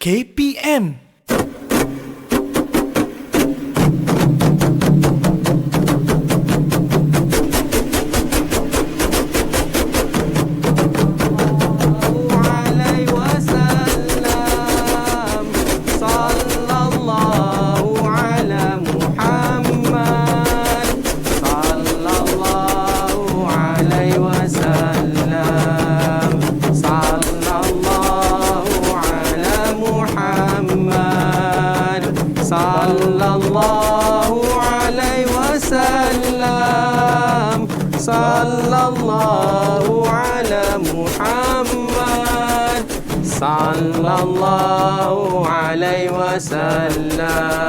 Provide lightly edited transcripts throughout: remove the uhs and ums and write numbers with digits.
KPM. Sallallahu ala Muhammad. Sallallahu alaihi wasallam.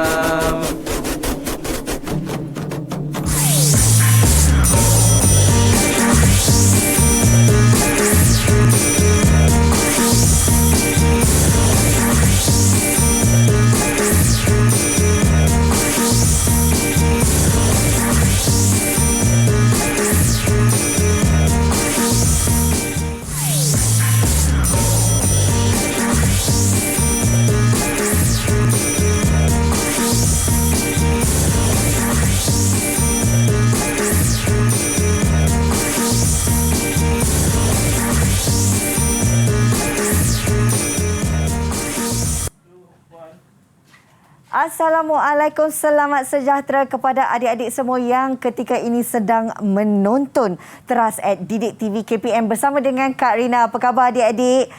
Assalamualaikum, selamat sejahtera kepada adik-adik semua yang ketika ini sedang menonton teras at Didik TV KPM bersama dengan Kak Rina. Apa khabar adik-adik?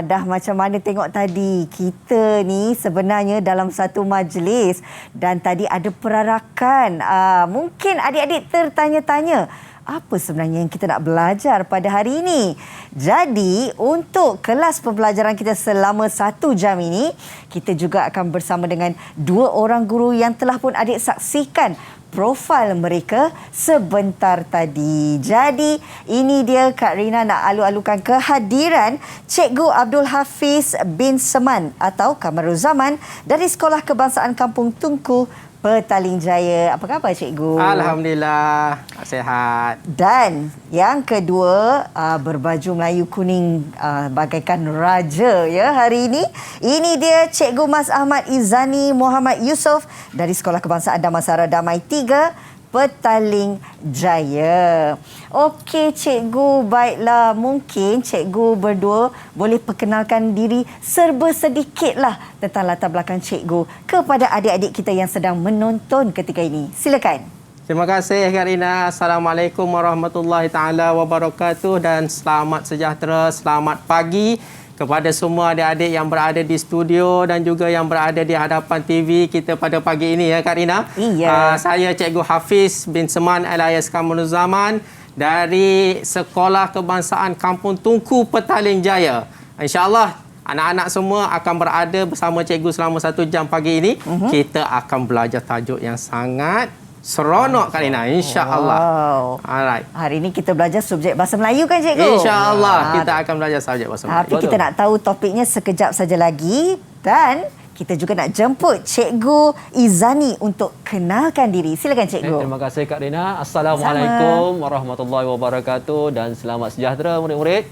Dah macam mana tengok tadi? Kita ni sebenarnya dalam satu majlis dan tadi ada perarakan. Mungkin adik-adik tertanya-tanya, apa sebenarnya yang kita nak belajar pada hari ini? Jadi, untuk kelas pembelajaran kita selama 1 jam ini, kita juga akan bersama dengan 2 orang guru yang telah pun adik saksikan profil mereka sebentar tadi. Jadi, ini dia Kak Rina nak alu-alukan kehadiran Cikgu Abdul Hafiz bin Seman atau Kamaruzaman dari Sekolah Kebangsaan Kampung Tunku, Petaling Jaya. Apa khabar cikgu? Alhamdulillah, sihat. Dan yang kedua, berbaju Melayu kuning bagaikan raja ya hari ini. Ini dia Cikgu Mas Ahmad Izani Muhammad Yusof dari Sekolah Kebangsaan Damansara Damai 3, Petaling Jaya. Okey cikgu, baiklah. Mungkin cikgu berdua boleh perkenalkan diri serba sedikitlah tentang latar belakang cikgu kepada adik-adik kita yang sedang menonton ketika ini. Silakan. Terima kasih Kak Rina. Assalamualaikum warahmatullahi taala wabarakatuh dan selamat sejahtera, selamat pagi kepada semua adik-adik yang berada di studio dan juga yang berada di hadapan TV kita pada pagi ini ya Kak Rina. Iya. Saya Cikgu Hafiz bin Seman alias Kamaruzaman dari Sekolah Kebangsaan Kampung Tunku, Petaling Jaya. InsyaAllah anak-anak semua akan berada bersama cikgu selama 1 jam pagi ini. Kita akan belajar tajuk yang sangat seronok Kak Rina, insya-Allah. Wow. Alright. Hari ini kita belajar subjek bahasa Melayu kan cikgu? Insya-Allah kita akan belajar subjek bahasa Melayu. Tapi kita nak tahu topiknya sekejap saja lagi dan kita juga nak jemput Cikgu Izani untuk kenalkan diri. Silakan cikgu. Terima kasih Kak Rina. Assalamualaikum warahmatullahi wabarakatuh dan selamat sejahtera murid-murid.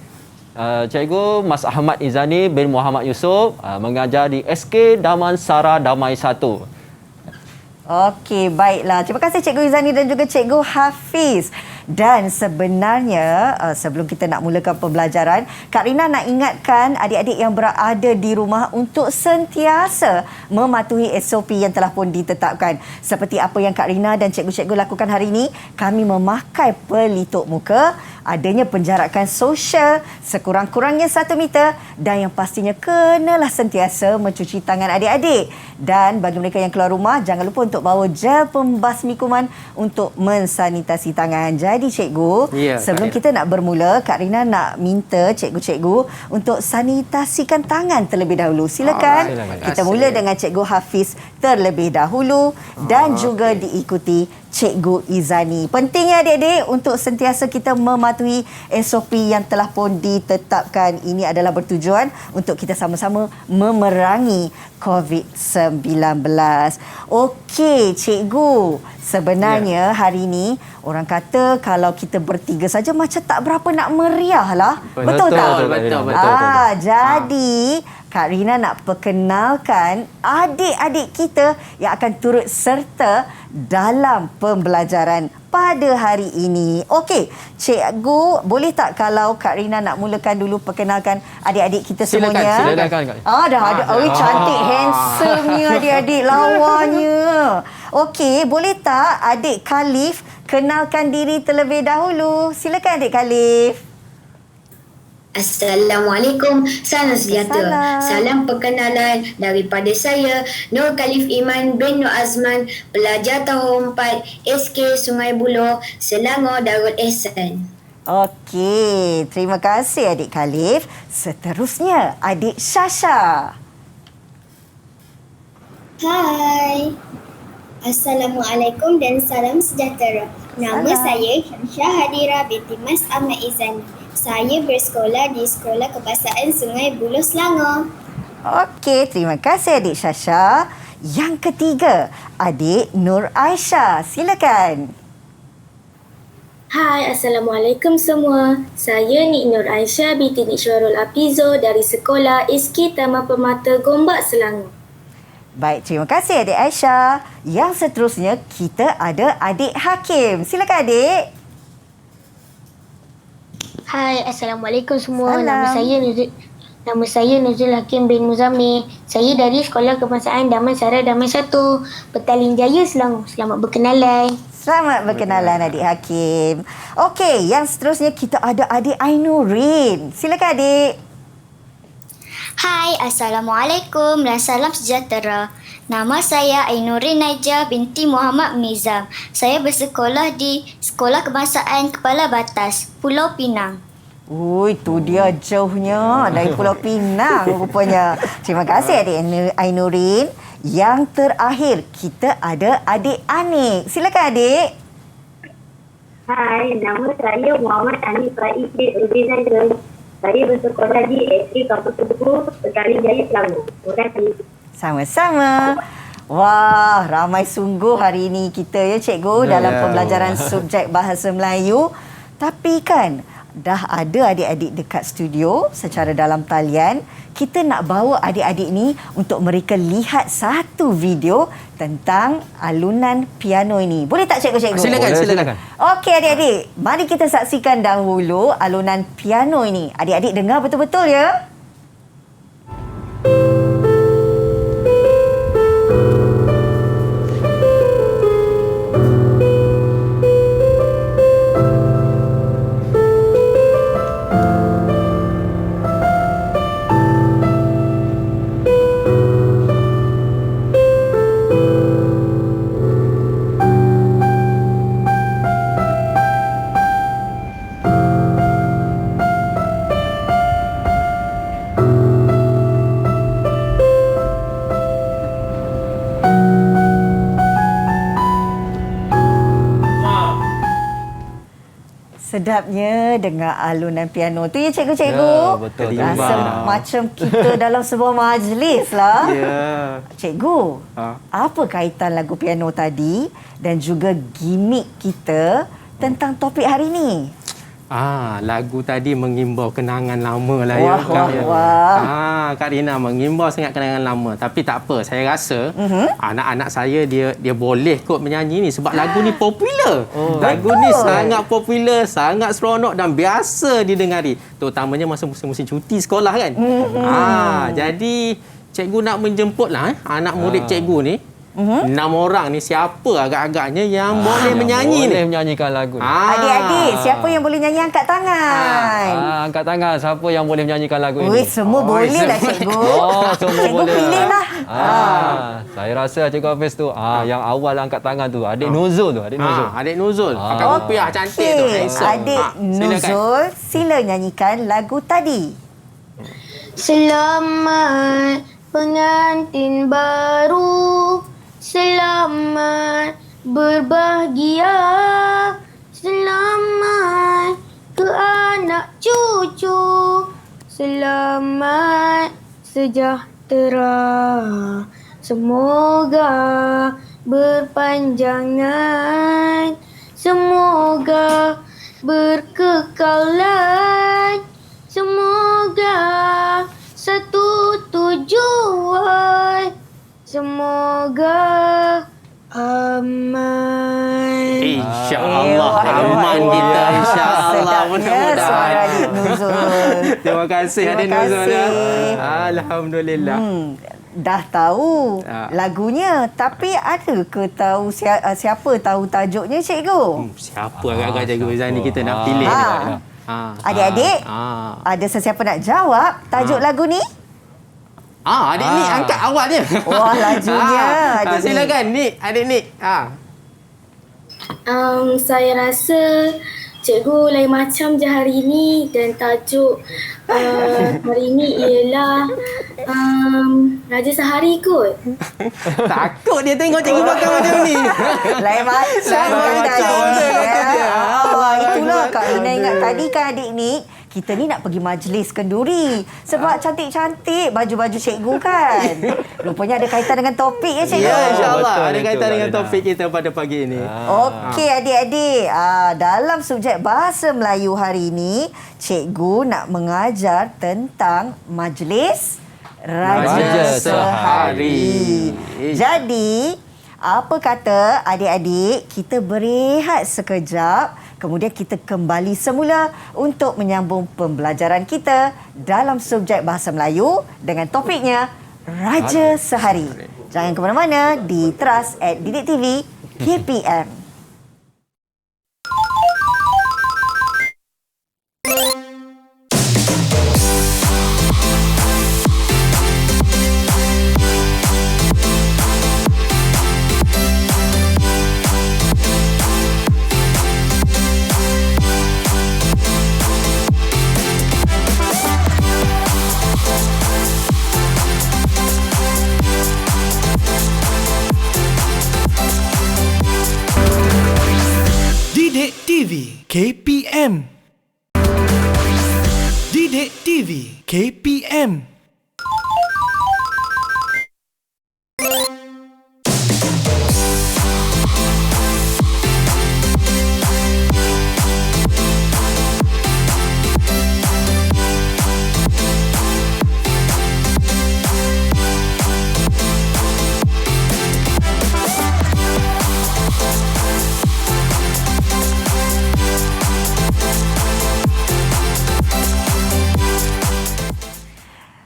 Cikgu Mas Ahmad Izani bin Muhammad Yusof mengajar di SK Damansara Damai 1. Okey, baiklah. Terima kasih Cikgu Izani dan juga Cikgu Hafiz. Dan sebenarnya sebelum kita nak mulakan pembelajaran, Kak Rina nak ingatkan adik-adik yang berada di rumah untuk sentiasa mematuhi SOP yang telah pun ditetapkan. Seperti apa yang Kak Rina dan cikgu-cikgu lakukan hari ini, kami memakai pelitup muka, adanya penjarakan sosial sekurang-kurangnya 1 meter dan yang pastinya kenalah sentiasa mencuci tangan adik-adik. Dan bagi mereka yang keluar rumah, jangan lupa untuk bawa gel pembasmi kuman untuk mensanitasi tangan. Jadi cikgu, sebelum kita nak bermula, Kak Rina nak minta cikgu-cikgu untuk sanitasikan tangan terlebih dahulu. Silakan. Kita mula dengan Cikgu Hafiz terlebih dahulu dan juga diikuti Cikgu Izani. Pentingnya adik-adik untuk sentiasa kita mematuhi SOP yang telah pun ditetapkan. Ini adalah bertujuan untuk kita sama-sama memerangi COVID-19. Okey, cikgu. Sebenarnya hari ini orang kata kalau kita bertiga saja macam tak berapa nak meriah lah. Betul tak? Betul. Jadi Kak Rina nak perkenalkan adik-adik kita yang akan turut serta dalam pembelajaran pada hari ini. Okey, cikgu, boleh tak kalau Kak Rina nak mulakan dulu perkenalkan adik-adik kita Silakan, semuanya? Silakan, Kak. Dah ada. Oh, cantik, handsome-nya adik-adik, lawanya. Okey, boleh tak adik Khalif kenalkan diri terlebih dahulu? Silakan adik Khalif. Assalamualaikum, salam sejahtera. Salam perkenalan daripada saya, Nur Khalif Iman bin Nur Azman, pelajar tahun 4 SK Sungai Buloh, Selangor, Darul Ehsan. Okey, terima kasih adik Khalif. Seterusnya, adik Syasha. Hai. Assalamualaikum dan salam sejahtera. Nama Salam. saya Syamsha Hadira binti Mas Ahmad Izani. Saya bersekolah di Sekolah Kebangsaan Sungai Buloh, Selangor. Okey, terima kasih adik Syasha. Yang ketiga, adik Nur Aisyah. Silakan. Hai, Assalamualaikum semua. Saya Nik Nur Aisyah binti Nik Syarul Apizo dari Sekolah SK Taman Permata Gombak, Selangor. Baik, terima kasih adik Aisyah. Yang seterusnya, kita ada adik Hakim. Silakan adik. Hai, Assalamualaikum semua. Salam. Nama saya Nuzul Hakim bin Muzammil. Saya dari Sekolah Kebangsaan Damansara Damai 1, Petaling Jaya, Selangor. Selamat berkenalan. Selamat berkenalan adik Hakim. Okey, yang seterusnya kita ada adik Ainurin. Silakan adik. Hai, Assalamualaikum dan salam sejahtera. Nama saya Ainurin Najah binti Muhammad Nizam. Saya bersekolah di Sekolah Kebangsaan Kepala Batas, Pulau Pinang. Ui, tu dia jauhnya dari Pulau Pinang rupanya. Terima kasih adik Ainurin. Yang terakhir, kita ada adik Anik. Silakan adik. Hai, nama saya Muhammad Anik Faiz bin Zainal. Saya bersekolah di SK Kampus Tugu, Petaling Jaya, Selangor. Terima kasih. Sama-sama. Wah, ramai sungguh hari ini kita ya cikgu dalam pembelajaran subjek bahasa Melayu. Tapi kan dah ada adik-adik dekat studio secara dalam talian. Kita nak bawa adik-adik ni untuk mereka lihat satu video tentang alunan piano ini. Boleh tak cikgu-cikgu? Silakan. Okey adik-adik, mari kita saksikan dahulu alunan piano ini. Adik-adik dengar betul-betul ya. Sedapnya dengar alunan piano tu ya cikgu-cikgu. Ya, betul. Rasa Timbang. macam kita dalam sebuah majlis lah. Ya. Cikgu, Ha. apa kaitan lagu piano tadi dan juga gimmick kita tentang topik hari ini? Lagu tadi mengimbau kenangan lama lah Wah, ya. wah, Kak. wah. Kak Rina mengimbau sangat kenangan lama. Tapi tak apa, saya rasa anak-anak saya dia boleh kot menyanyi ni sebab lagu ni popular. Lagu ni sangat popular, sangat seronok dan biasa didengari. Terutamanya masa musim-musim cuti sekolah kan. Jadi cikgu nak menjemputlah anak murid cikgu ni. 6 orang ni siapa agak-agaknya yang boleh menyanyi Boleh ni? menyanyikan lagu ni. Adik-adik, siapa yang boleh nyanyi angkat tangan? Angkat tangan siapa yang boleh menyanyikan lagu Ui, ini. semua boleh lah cikgu. Semua Cikgu boleh. pilih lah. Saya rasa Cikgu Hafiz tu yang awal angkat tangan tu adik Nuzul tu, adik Nuzul. Adik Nuzul. Pakai rupiah cantik tu. Handsome. Adik Silakan. Nuzul, sila nyanyikan lagu tadi. Selamat pengantin baru, selamat berbahagia, selamat ke anak cucu, selamat sejahtera, semoga berpanjangan, semoga berkekalan, semoga satu tujuan Semoga aman. InsyaAllah aman kita. InsyaAllah Sedapnya mudah-mudahan. suara adik Nuzul. Terima kasih Terima adik Nuzul. kasih. Alhamdulillah. Dah tahu Ah. lagunya, tapi ada ke tahu siapa tahu tajuknya cikgu? Siapa agak-agak cikgu Izani kita nak pilih Ah. ni? Adik-adik, Ah. ada sesiapa nak jawab tajuk lagu ni? Adik Nik angkat awak dia. Wah, lajunya, adik Nik. Silakan Nik, adik Nik. Saya rasa cikgu lain macam je hari ini dan tajuk hari ini ialah Raja Sehari kot. Takut dia tengok cikgu pakai macam ni. Lain macam Lain kan macam tadi. dia. Itulah Kak Ina ingat tadi kan adik Nik, kita ni nak pergi majlis kenduri. Sebab cantik-cantik baju-baju cikgu kan. Rupanya ada kaitan dengan topik ya cikgu. Ya, insyaAllah. betul Ada itu, kaitan dengan Kak Ina. topik kita pada pagi ini. Okey adik-adik, dalam subjek bahasa Melayu hari ini, cikgu nak mengajar tentang majlis Raja Raja Sehari. Sehari. Jadi, apa kata adik-adik kita berehat sekejap, kemudian kita kembali semula untuk menyambung pembelajaran kita dalam subjek bahasa Melayu dengan topiknya Raja Sehari. Jangan ke mana-mana, di Teras @Didik TV KPM. Didik TV KPM. Didik TV KPM.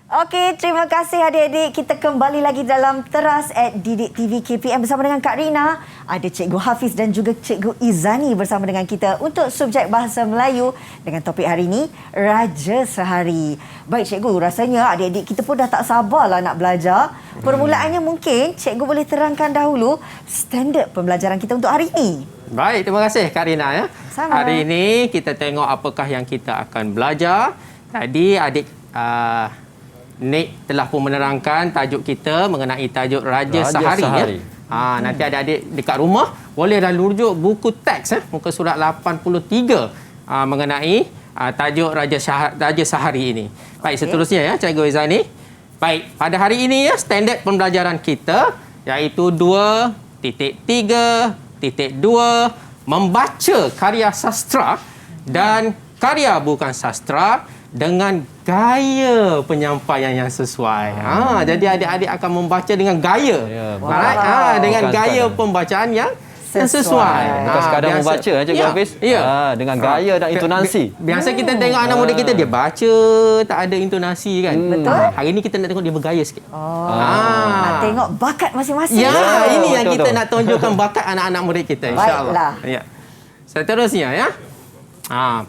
Okey, terima kasih adik-adik. Kita kembali lagi dalam Teras @Didik TV KPM bersama dengan Kak Rina. Ada Cikgu Hafiz dan juga Cikgu Izani bersama dengan kita untuk subjek bahasa Melayu dengan topik hari ini, Raja Sehari. Baik Cikgu, rasanya adik-adik kita pun dah tak sabarlah nak belajar. Permulaannya mungkin Cikgu boleh terangkan dahulu standard pembelajaran kita untuk hari ini. Baik, terima kasih Kak Rina ya. Sama. Hari ini kita tengok apakah yang kita akan belajar. Tadi adik Nik telah pun menerangkan tajuk kita mengenai tajuk Raja Sehari. Sehari. Ya. Nanti adik-adik dekat rumah bolehlah rujuk buku teks muka surat 83 mengenai tajuk Raja Sehari ini. Baik, seterusnya ya Cikgu Izani. Baik, pada hari ini ya standard pembelajaran kita iaitu 2.3.2 membaca karya sastra dan karya bukan sastra dengan gaya penyampaian yang sesuai. Jadi adik-adik akan membaca dengan gaya. Ya, Alright? Dengan Bukan gaya sekadar. pembacaan yang Sesuai. sesuai. Bukan sekadar biasa- membaca Cikgu Ya, Hafiz. Ya. Dengan gaya dan intonasi. Biasa kita tengok anak muda kita dia baca tak ada intonasi kan. Betul. Hari ni kita nak tengok dia bergaya sikit. Nak tengok bakat masing-masing. Ya, ini yang betul, kita betul. nak tunjukkan bakat anak-anak murid kita insya-Allah. Baiklah. Ya. Seterusnya ya.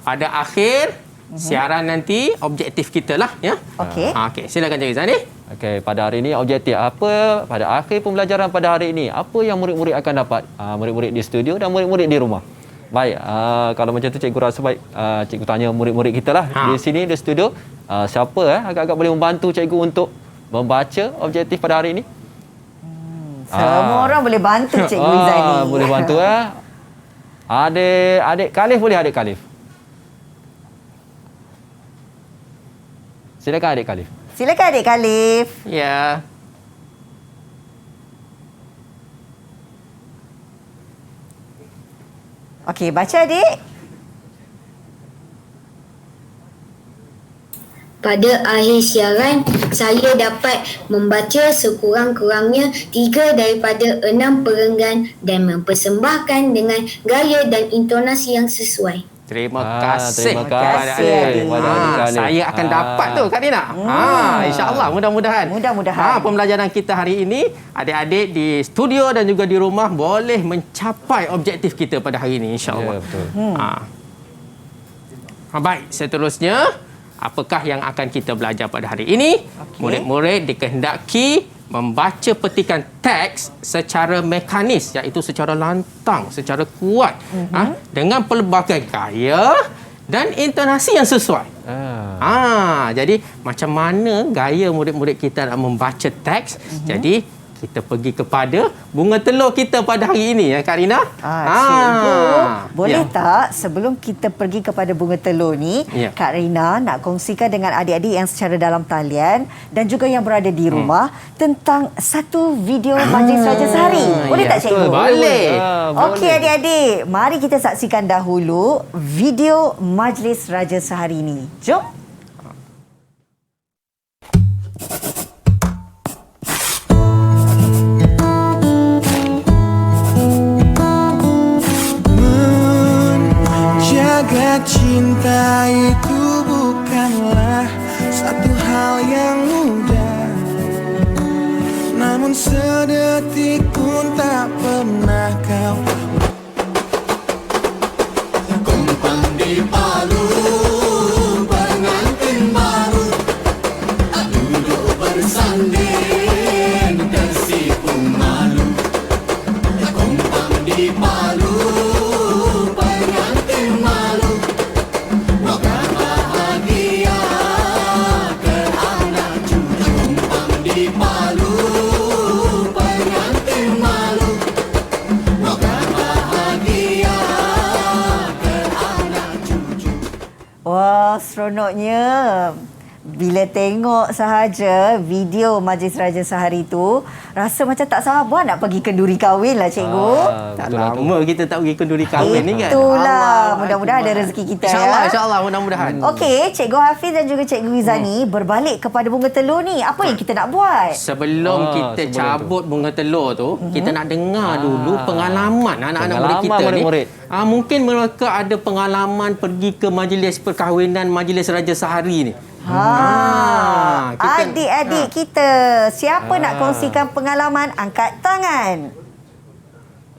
Pada akhir siaran nanti objektif kita lah ya. Okey. Okey, silakan Cikgu Zani. Okey, pada hari ini objektif apa pada akhir pembelajaran pada hari ini? Apa yang murid-murid akan dapat? Murid-murid di studio dan murid-murid di rumah. Baik, kalau macam tu cikgu rasa baik cikgu tanya murid-murid kita lah di sini di studio. Siapa agak-agak boleh membantu cikgu untuk membaca objektif pada hari ini? Semua orang boleh bantu Cikgu Izani. Boleh bantu Adik Khalif boleh adik Khalif. Silakan adik Khalif. Silakan adik Khalif. Ya. Okey, baca adik. Pada akhir siaran, saya dapat membaca sekurang-kurangnya 3 daripada 6 perenggan dan mempersembahkan dengan gaya dan intonasi yang sesuai. Terima kasih. Terima kasih kepada adik Khalif. Saya akan dapat tu Kak Rina. InsyaAllah mudah-mudahan. Pembelajaran kita hari ini, adik-adik di studio dan juga di rumah boleh mencapai objektif kita pada hari ini insyaAllah. Ya, betul. Baik, seterusnya apakah yang akan kita belajar pada hari ini? Murid-murid dikehendaki membaca petikan teks secara mekanis, iaitu secara lantang, secara kuat, dengan pelbagai gaya dan intonasi yang sesuai. Jadi macam mana gaya murid-murid kita nak membaca teks? Jadi kita pergi kepada bunga telur kita pada hari ini, ya Kak Rina. Cikgu, boleh tak sebelum kita pergi kepada bunga telur ni, Kak Rina nak kongsikan dengan adik-adik yang secara dalam talian dan juga yang berada di rumah tentang satu video Majlis Raja Sehari. Boleh tak cikgu? Boleh. Okey adik-adik, mari kita saksikan dahulu video Majlis Raja Sehari ini. Jom. Menjaga cinta itu bukanlah satu hal yang mudah, namun sedetik pun tak pernah kau kumpang di Palu, pengantin baru duduk bersanding tersipu malu. Kumpang di Palu, pengantin malu, moga bahagia ke anak cucu. Kumpang di Palu, pengantin malu, moga bahagia ke anak cucu. Wah, seronoknya. Bila tengok sahaja video Majlis Raja Sehari tu, rasa macam tak sabar nak pergi kenduri kahwin lah cikgu. Tak lama kita tak pergi kenduri kahwin ni kan. Itulah. Mudah-mudahan ada rezeki kita InsyaAllah, ya. insyaAllah mudah-mudahan. Okey, Cikgu Hafiz dan juga Cikgu Izani berbalik kepada bunga telur ni. Apa yang kita nak buat? Sebelum kita cabut bunga telur tu, kita nak dengar dulu pengalaman anak-anak murid kita murid-murid ni. Mungkin mereka ada pengalaman pergi ke majlis perkahwinan Majlis Raja Sehari ni. Adik-adik kita, siapa nak kongsikan pengalaman, angkat tangan.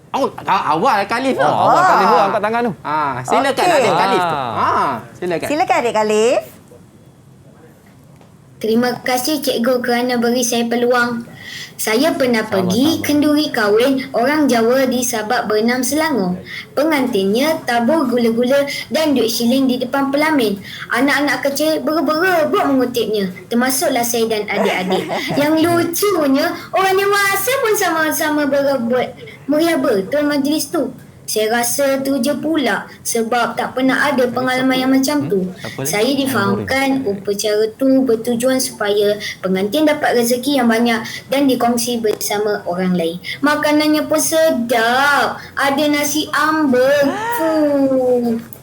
Awal Khalif tu. Awal Khalif tu angkat tangan tu. Silakan adik Khalif tu. Silakan. Silakan adik Khalif. Terima kasih cikgu kerana beri saya peluang. Saya pernah pergi kenduri kahwin orang Jawa di Sabak Bernam, Selangor. Pengantinnya tabur gula-gula dan duit shilling di depan pelamin. Anak-anak kecil berebut mengutipnya, termasuklah saya dan adik-adik. Yang lucunya, orang dewasa pun sama-sama berebut. Meriah betul majlis tu. Saya rasa tu je pula sebab tak pernah ada pengalaman yang macam tu. Saya difahamkan upacara tu bertujuan supaya pengantin dapat rezeki yang banyak dan dikongsi bersama orang lain. Makanannya pun sedap. Ada nasi ambeng.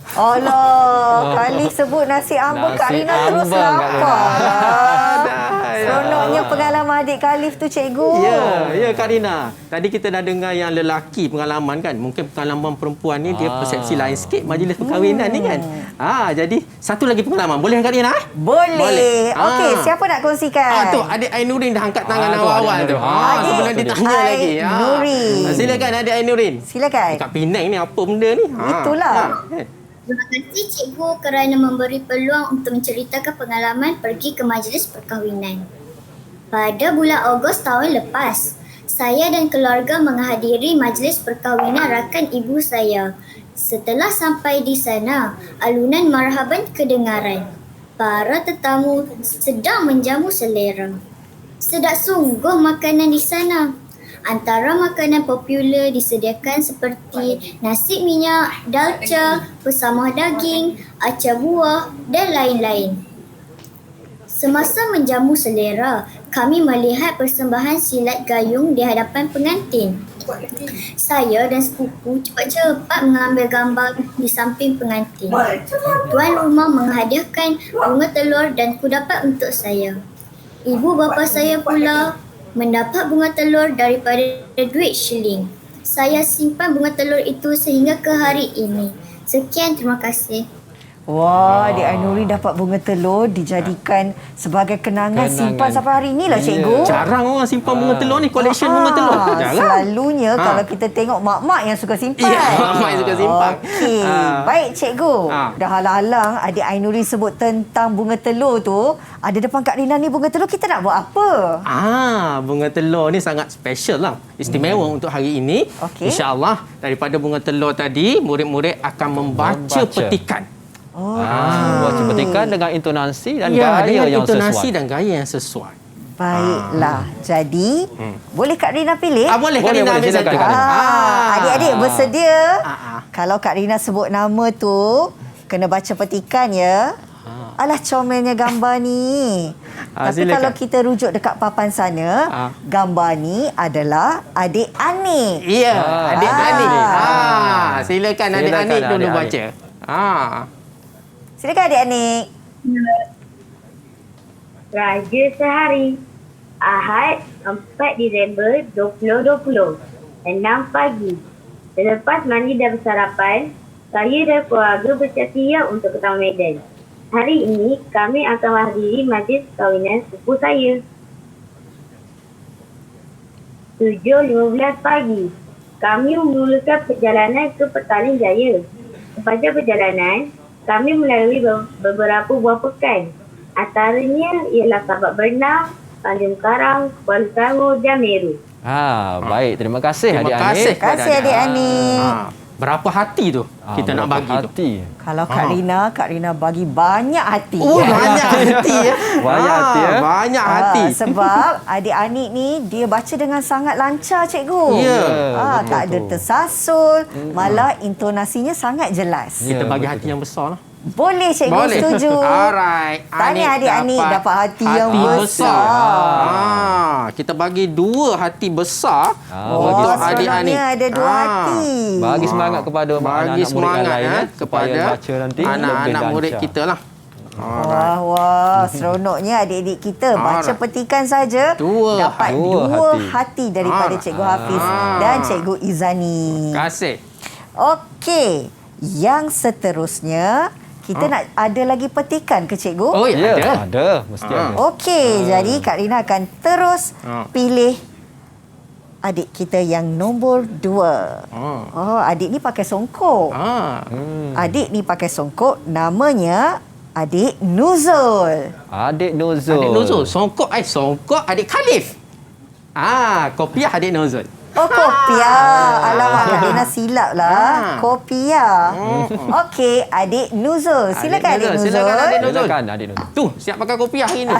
Allah, Khalif sebut nasi ambeng, Kak Rina terus lapar. Seronoknya pengalaman adik Khalif tu cikgu. Ya Kak Rina. Tadi kita dah dengar yang lelaki pengalaman kan. Mungkin pengalaman perempuan ni dia persepsi lain sikit majlis perkahwinan ni kan. Jadi satu lagi pengalaman. Boleh Kak Rina? Boleh. Okey, siapa nak kongsikan? Tu adik Ainurin dah angkat tangan awal-awal tu. Sebelum ditanya lagi. Ainurin. Silakan adik Ainurin. Silakan. Dekat Penang ni apa benda ni? Itulah. Terima kasih cikgu kerana memberi peluang untuk menceritakan pengalaman pergi ke majlis perkahwinan. Pada bulan Ogos tahun lepas, saya dan keluarga menghadiri majlis perkahwinan rakan ibu saya. Setelah sampai di sana, alunan marhaban kedengaran. Para tetamu sedang menjamu selera. Sedap sungguh makanan di sana. Antara makanan popular disediakan seperti nasi minyak, dalca, pesamah daging, acar buah dan lain-lain. Semasa menjamu selera, kami melihat persembahan silat gayung di hadapan pengantin. Saya dan sepupu cepat-cepat mengambil gambar di samping pengantin. Tuan rumah menghadiahkan bunga telur dan kudapat untuk saya. Ibu bapa saya pula mendapat bunga telur daripada duit shilling. Saya simpan bunga telur itu sehingga ke hari ini. Sekian, terima kasih. Wah, adik Ainuri dapat bunga telur dijadikan sebagai kenangan. Simpan sampai hari inilah cikgu. Jarang orang simpan bunga telur ni, collection bunga telur. Jarang. Selalunya kalau kita tengok mak-mak yang suka simpan. Ya, mak yang suka simpan. Okey. Baik cikgu. Dah halang-halang adik Ainuri sebut tentang bunga telur tu. Ada depan Kak Rina ni bunga telur, kita nak buat apa? Bunga telur ni sangat special lah. Istimewa untuk hari ini. Okey. InsyaAllah daripada bunga telur tadi, murid-murid akan membaca petikan. Baca petikan dengan intonasi dan Ya, gaya dengan yang intonasi sesuai. dan gaya yang sesuai. Baiklah. Jadi, boleh Kak Rina pilih? Boleh Kak Rina ambil silakan, satu. Kak Rina. Adik-adik bersedia? Kalau Kak Rina sebut nama tu, kena baca petikan ya. Alah, comelnya gambar ni. Tapi silakan. kalau kita rujuk dekat papan sana, gambar ni adalah adik Anik. Ya, adik Anik. Silakan adik Silakan, Anik dulu adik-adik. baca. Silakan adik Anik. Raja Sehari Ahad 4 Disember 2020 6 pagi. Selepas mandi dan bersarapan, saya dan keluarga bersiap-siap untuk ke Taman Medan. Hari ini kami akan menghadiri majlis perkahwinan sepupu saya. 7.15 pagi. Kami memulakan perjalanan ke Petaling Jaya. Sepanjang perjalanan, kami melalui beberapa buah pekan. Antaranya ialah Sabak Bernam, Tanjung Karang, Kuala Selangor dan Meru. Baik. Terima kasih Terima adik-adik. kasih. Terima kasih adik Anik. Berapa hati tu kita nak bagi tu? hati. Kalau Kak Rina bagi banyak hati. Banyak hati ya. Banyak hati, ya. Banyak hati. Sebab adik Anik ni dia baca dengan sangat lancar cikgu. Ya, Tak ada tersasul, malah intonasinya sangat jelas. Kita bagi hati yang besar lah. Boleh cikgu, Boleh. setuju. Alright. Tahniah adik Anik dapat hati yang besar. Kita bagi 2 hati besar Oh, untuk adik Anik. seronoknya ada 2 hati. Bagi semangat kepada Bagi anak-anak murid semangat yang lain kepada supaya baca nanti anak-anak lebih murid lancar. kita lah. Wah, seronoknya adik-adik kita baca Alright. petikan saja dapat Dua dua hati. hati daripada Cikgu Hafiz dan Cikgu Izani. Terima kasih. Okey, yang seterusnya kita nak ada lagi petikan ke cikgu? Oh ya, ada. Ada, mesti ada. Okey, jadi Kak Rina akan terus pilih adik kita yang nombor 2. Oh, adik ni pakai songkok. Adik ni pakai songkok, namanya adik Nuzul. Adik Nuzul. Adik Nuzul. Songkok adik Khalif. Kopiah adik Nuzul. Oh, kopiah. Alamak, Kak Rina silap lah. Kopiah. Okey, adik Nuzul. Silakan adik Nuzul. Silakan adik Nuzul. Silakan adik Nuzul. Tu, siap pakai kopiah hari ni.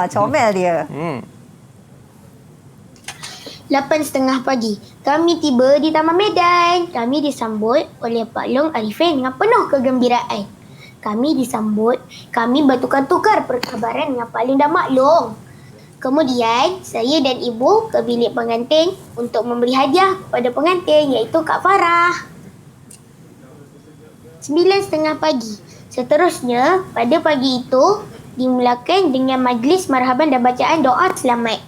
Comel dia. 8.30 pagi. Kami tiba di Taman Medan. Kami disambut oleh Pak Long Arifin dengan penuh kegembiraan. Kami bertukar-tukar perkhabaran dengan Pak Long dan Mak Long. Kemudian, saya dan ibu ke bilik pengantin untuk memberi hadiah kepada pengantin iaitu Kak Farah. 9.30 pagi. Seterusnya, pada pagi itu dimulakan dengan majlis marhaban dan bacaan doa selamat.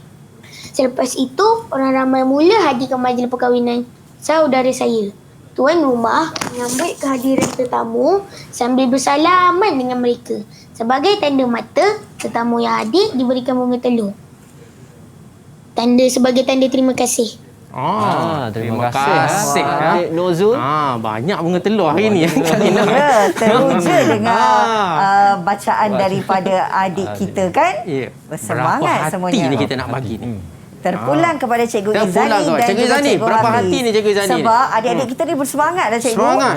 Selepas itu, orang ramai mula hadir ke majlis perkahwinan saudara saya. Tuan rumah menyambut kehadiran tetamu sambil bersalaman dengan mereka. Sebagai tanda mata, tetamu yang hadir diberikan bunga telur. Sebagai tanda terima kasih. Terima kasih adik Nuzul. Banyak bunga telur hari ni. Ya, teruja dengan bacaan daripada adik kita kan? Ya. Bersemangat Berapa semuanya. hati ni kita nak bagi ni? Terpulang kepada Cikgu Terpulang Izani kepada dan Cikgu juga Izani. Cikgu Berapa Hafiz. hati ni Cikgu Izani ni? Sebab adik-adik kita ni bersemangat dah Cikgu. Semangat.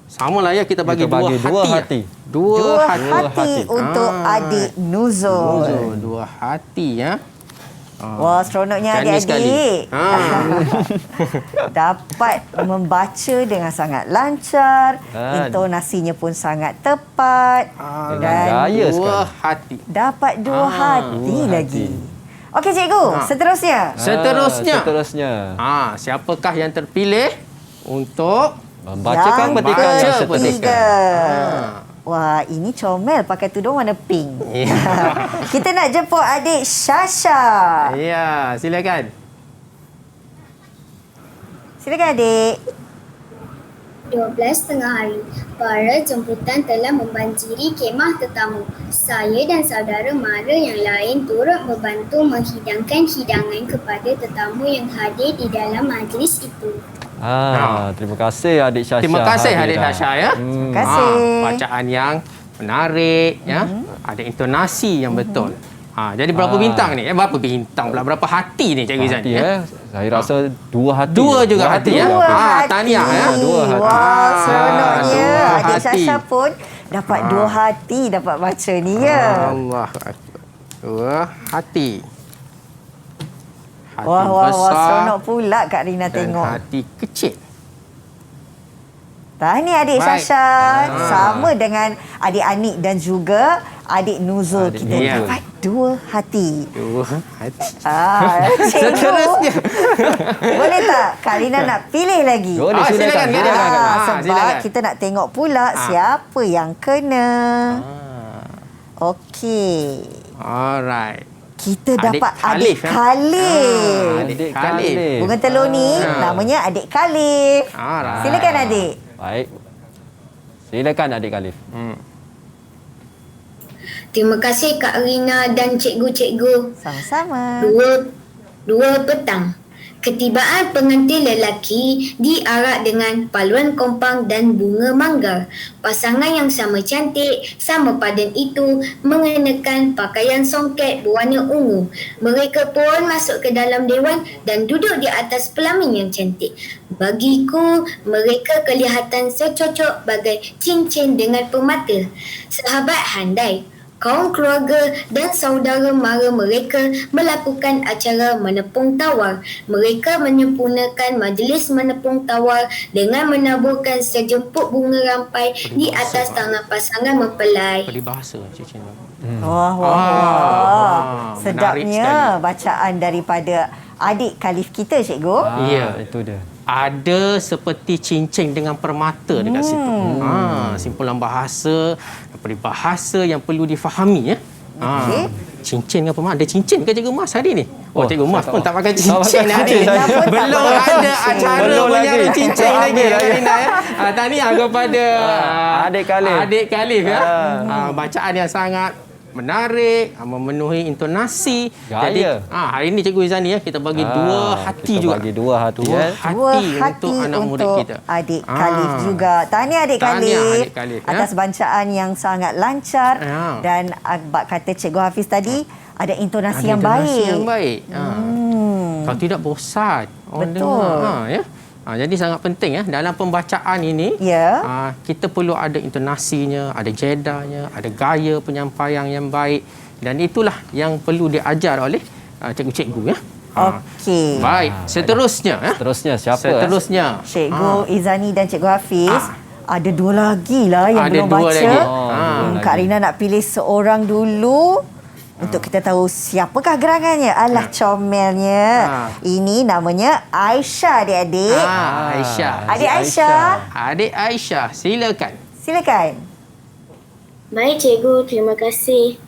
Sama lah ya, kita bagi Kita bagi 2 hati. Dua hati hati. untuk adik Nuzul. Dua hati ya. Wah, seronoknya Berani sekali. adik-adik. Dapat membaca dengan sangat lancar. Intonasinya pun sangat tepat. Dengan gaya sekali. Dua hati. Dapat dua hati lagi. Okey cikgu, seterusnya. Seterusnya. Siapakah yang terpilih untuk Membacakan petikan yang yang seterusnya. ketiga. Wah, ini comel pakai tudung warna pink. Kita nak jemput adik Syasha. Ya, silakan. Silakan adik. 12 tengah hari, para jemputan telah membanjiri kemah tetamu. Saya dan saudara mara yang lain turut membantu menghidangkan hidangan kepada tetamu yang hadir di dalam majlis itu. Terima kasih adik Syasha. Terima kasih adik Hadiran. Syasha ya. Terima kasih. Bacaan yang menarik ya. Ada intonasi yang betul. Jadi berapa bintang ni? Berapa bintang pula? Berapa hati ni Cikgu Izan? Hati, Saya rasa 2 hati. 2 juga hati ya. Dua hati. Tahniah ya. 2 hati. Wah, seronoknya. dua Adik hati. Syasha pun dapat 2 hati dapat baca ni ya. Allah. 2 hati. Hati Wah, besar seronok pula Kak Rina dan tengok. hati kecil. Tahniah adik Baik. Syasha. Sama dengan adik Anik dan juga adik Nuzul. Adik Kita Nuzul. dapat 2 hati. 2 hati. Cikgu. Seterusnya. Boleh tak Kak Rina nak pilih lagi? Boleh, silakan. Sebab Silakan. kita nak tengok pula siapa yang kena. Okey. Alright. Kita Adik dapat Khalif, adik Khalif. Adik Khalif. Bunga telur ni namanya adik Khalif. Alright. Silakan adik. Baik. Silakan adik Khalif. Terima kasih Kak Rina dan cikgu-cikgu. Sama-sama. 2 petang. Ketibaan pengantin lelaki diarak dengan paluan kompang dan bunga manggar. Pasangan yang sama cantik, sama padan itu mengenakan pakaian songket berwarna ungu. Mereka pun masuk ke dalam dewan dan duduk di atas pelamin yang cantik. Bagiku, mereka kelihatan secocok bagai cincin dengan permata. Sahabat handai, kaum keluarga dan saudara mara mereka melakukan acara menepung tawar. Mereka menyempurnakan majlis menepung tawar dengan menaburkan sejemput bunga rampai di atas tangan pasangan mempelai. Peribahasa cincin. Wah. menarik Sedapnya sekali. bacaan daripada adik Khalif kita, cikgu. Ya. Itu dia. Ada seperti cincin dengan permata dekat situ. Simpulan bahasa, peribahasa yang perlu difahami ya. Okey. Cincin dengan permata. Ada cincin ke Cikgu Mas hari ni? Oh, Cikgu Mas saya pun tak tak pakai pakai cincin hari ni. Rina pun tak Belum pakai ada cincin. acara Belum menyaru lagi. cincin lagi Ambil lagi. Rina ya. Tahniah kepada Adik Khalif. Adik Khalif ya. Bacaan yang sangat menarik, memenuhi intonasi. Gaya. Jadi hari ini Cikgu Izani ya, kita bagi 2 hati kita juga. bagi 2 hati. 2 hati, Dua hati untuk anak murid untuk kita. adik Khalif juga. Tahniah adik Tahniah Khalif adik Khalif, ya. atas bancaan yang sangat lancar Ya. dan bak kata Cikgu Hafiz tadi ada intonasi Ada yang intonasi baik. yang baik. Kalau tidak bosan orang Betul. dengar. Ya. Jadi sangat penting ya dalam pembacaan ini. Ya. Kita perlu ada intonasinya, ada jedanya, ada gaya penyampaian yang baik dan itulah yang perlu diajar oleh cikgu-cikgu ya. Okey. Baik, seterusnya ya. Seterusnya siapa? Seterusnya. Cikgu Izani dan Cikgu Hafiz. Ada 2 lagi lah yang Ada belum 2 baca. lagi. dua Kak lagi. Rina nak pilih seorang dulu untuk kita tahu siapakah gerangannya. Alah comelnya. Ini namanya Aisyah adik-adik. Aisyah. Adik Aisyah, Adik Aisyah, silakan. silakan. Baik cikgu, terima kasih.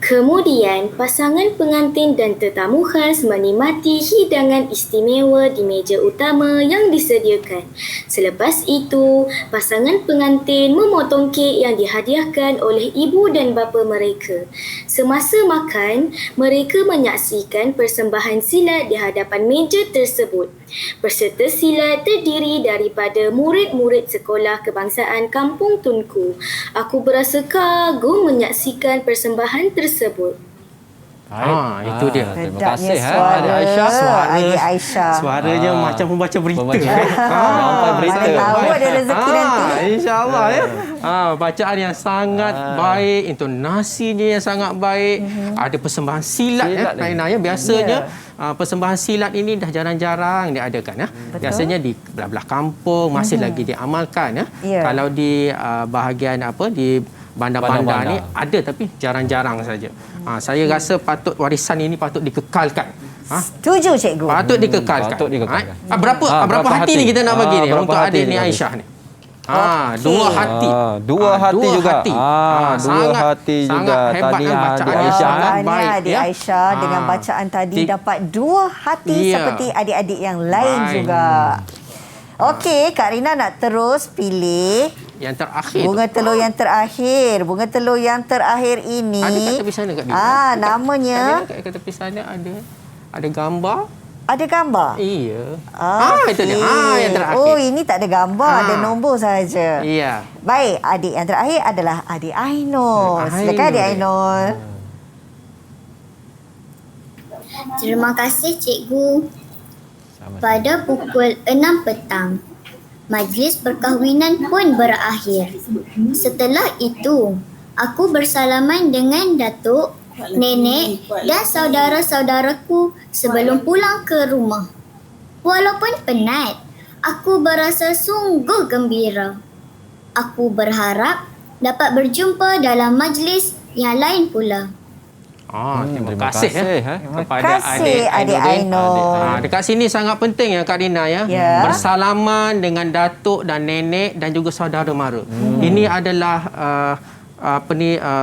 Kemudian, pasangan pengantin dan tetamu khas menikmati hidangan istimewa di meja utama yang disediakan. Selepas itu, pasangan pengantin memotong kek yang dihadiahkan oleh ibu dan bapa mereka. Semasa makan, mereka menyaksikan persembahan silat di hadapan meja tersebut. Peserta silat terdiri daripada murid-murid sekolah kebangsaan Kampung Tunku. Aku berasa kagum menyaksikan persembahan tersebut. Itu dia. Terima Sedapnya kasih suara Adik Aisyah. Adik Aisyah. Suaranya macam pembaca berita. Sampai berita. Mana tahu ada rezeki nanti. InsyaAllah ya. Bacaan yang sangat baik, intonasinya yang sangat baik. Ada persembahan silat ya, Raina ya. Biasanya persembahan silat ini dah jarang-jarang diadakan ya. Biasanya di belah-belah kampung masih lagi diamalkan ya. Kalau di bahagian di bandar-bandar ni ada tapi jarang-jarang saja. Saya rasa patut warisan ini patut dikekalkan. Setuju cikgu. Patut dikekalkan. Berapa hati ni kita nak bagi ni untuk adik ni Aisyah ni? Dua hati. Dua hati juga. Hati. Dua hati juga. Hebat Tahniah bacaan adik Aisyah. baik, Adik Aisyah dengan bacaan tadi dapat dua hati seperti adik-adik yang lain juga. Okey, Kak Rina nak terus pilih yang terakhir. Bunga telur yang terakhir. Bunga telur yang terakhir ini. Ada kat tepi sana Kak Rina. Namanya. Kat tepi sana ada gambar. Ada gambar? Iya. Okay. Itu dia. Yang terakhir. Oh, ini tak ada gambar, ada nombor saja. Iya. Baik, adik yang terakhir adalah adik Ainul. Silakan adik Ainul. Terima kasih cikgu. Pada pukul 6 petang, majlis perkahwinan pun berakhir. Setelah itu, aku bersalaman dengan datuk, nenek dan saudara-saudaraku sebelum pulang ke rumah. Walaupun penat, aku berasa sungguh gembira. Aku berharap dapat berjumpa dalam majlis yang lain pula. Terima kasih kepada adik Ainul. Dekat sini sangat penting ya Kak Rina ya. Bersalaman dengan datuk dan nenek dan juga saudara mara. Ini adalah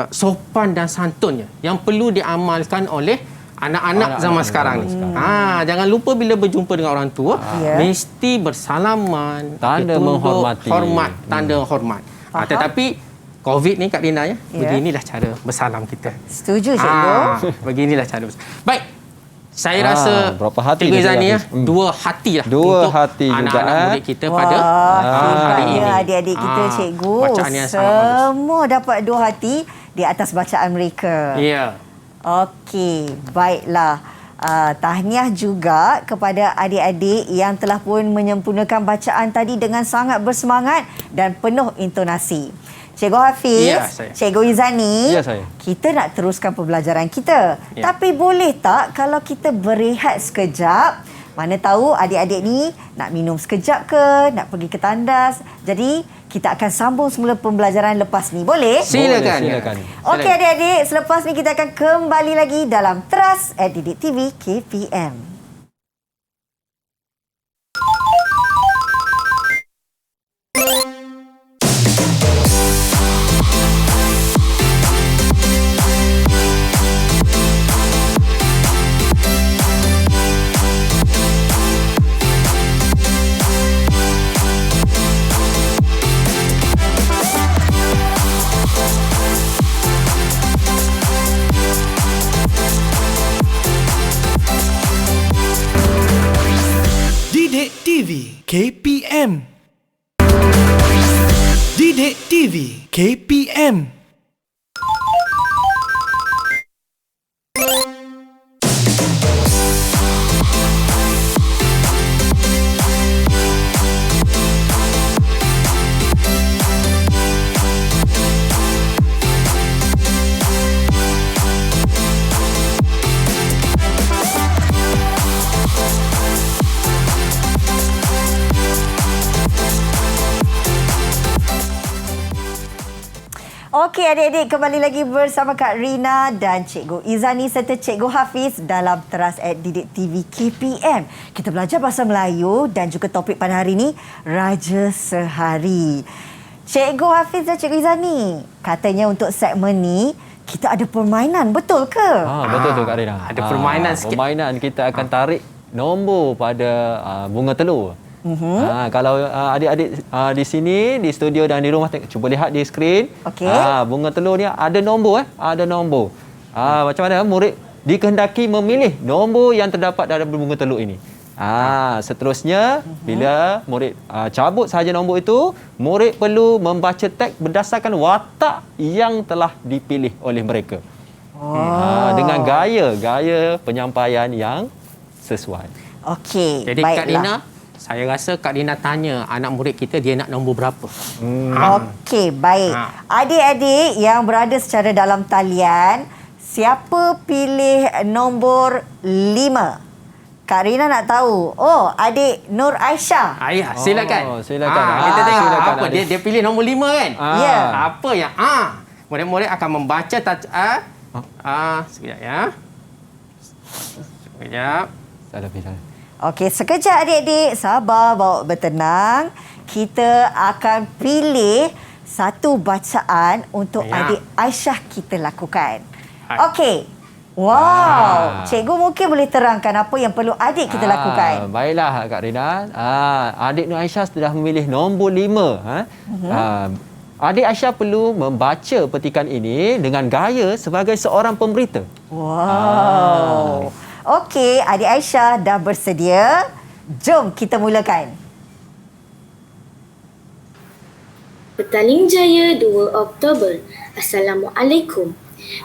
sopan dan santunnya yang perlu diamalkan oleh anak-anak zaman sekarang ni. Jangan lupa bila berjumpa dengan orang tua mesti bersalaman, tanda menghormati. Tanda hormat. Tetapi COVID ni Kak Rina ya, beginilah cara bersalam kita. Setuju cikgu. Beginilah cara bersalam. Baik. Saya rasa berapa hati Cikgu Izani ya, dua hati lah dua untuk hati anak-anak juga, murid kita pada hari ini. Adik-adik kita cikgu bacaan yang sangat bagus. Semua dapat dua hati di atas bacaan mereka. Ya. Okey, baiklah. Tahniah juga kepada adik-adik yang telah pun menyempurnakan bacaan tadi dengan sangat bersemangat dan penuh intonasi. Cikgu Hafiz, Cikgu Izani, kita nak teruskan pembelajaran kita. Tapi boleh tak kalau kita berehat sekejap? Mana tahu adik-adik ni nak minum sekejap ke, nak pergi ke tandas. Jadi, kita akan sambung semula pembelajaran lepas ni. Boleh? Silakan. Okey adik-adik, selepas ni kita akan kembali lagi dalam Teras Didik TV KPM. Didik TV KPM. Didik TV KPM. Okey adik-adik, kembali lagi bersama Kak Rina dan Cikgu Izani serta Cikgu Hafiz dalam Teras Didik TV KPM. Kita belajar bahasa Melayu dan juga topik pada hari ini, Raja Sehari. Cikgu Hafiz dan Cikgu Izani, katanya untuk segmen ni kita ada permainan, betul ke? Betul tu Kak Rina. Ada permainan sikit. Permainan kita akan tarik nombor pada bunga telur. Kalau adik-adik di sini, di studio dan di rumah, cuba lihat di skrin. Bunga telur ni ada nombor. Ada nombor. Macam mana murid dikehendaki memilih nombor yang terdapat dalam bunga telur ini. Seterusnya, bila murid cabut sahaja nombor itu, murid perlu membaca teks berdasarkan watak yang telah dipilih oleh mereka. Dengan gaya penyampaian yang sesuai. Okey, Jadi Kak Dina, baiklah. saya rasa Kak Dina tanya anak murid kita dia nak nombor berapa. Okey, baik. Ha. Adik-adik yang berada secara dalam talian, siapa pilih nombor 5? Kak Rina nak tahu. Oh, adik Nur Aisyah. Ayah, silakan. Silakan. Kita tengok Silakan, apa adik. dia pilih nombor 5 kan? Ya. Apa yang murid-murid akan membaca sekejap ya. Sekejap. Salah pilih. Okey, sekejap adik-adik. Sabar, bawa bertenang. Kita akan pilih satu bacaan untuk Ya. adik Aisyah kita lakukan. Hai. Okey. Wow. Cikgu mungkin boleh terangkan apa yang perlu adik kita lakukan. Baiklah Kak Rina. Adik Nur Aisyah sudah memilih nombor 5. Adik Aisyah perlu membaca petikan ini dengan gaya sebagai seorang pemberita. Wow. Okey, adik Aisyah dah bersedia. Jom kita mulakan. Petaling Jaya 2 Oktober. Assalamualaikum.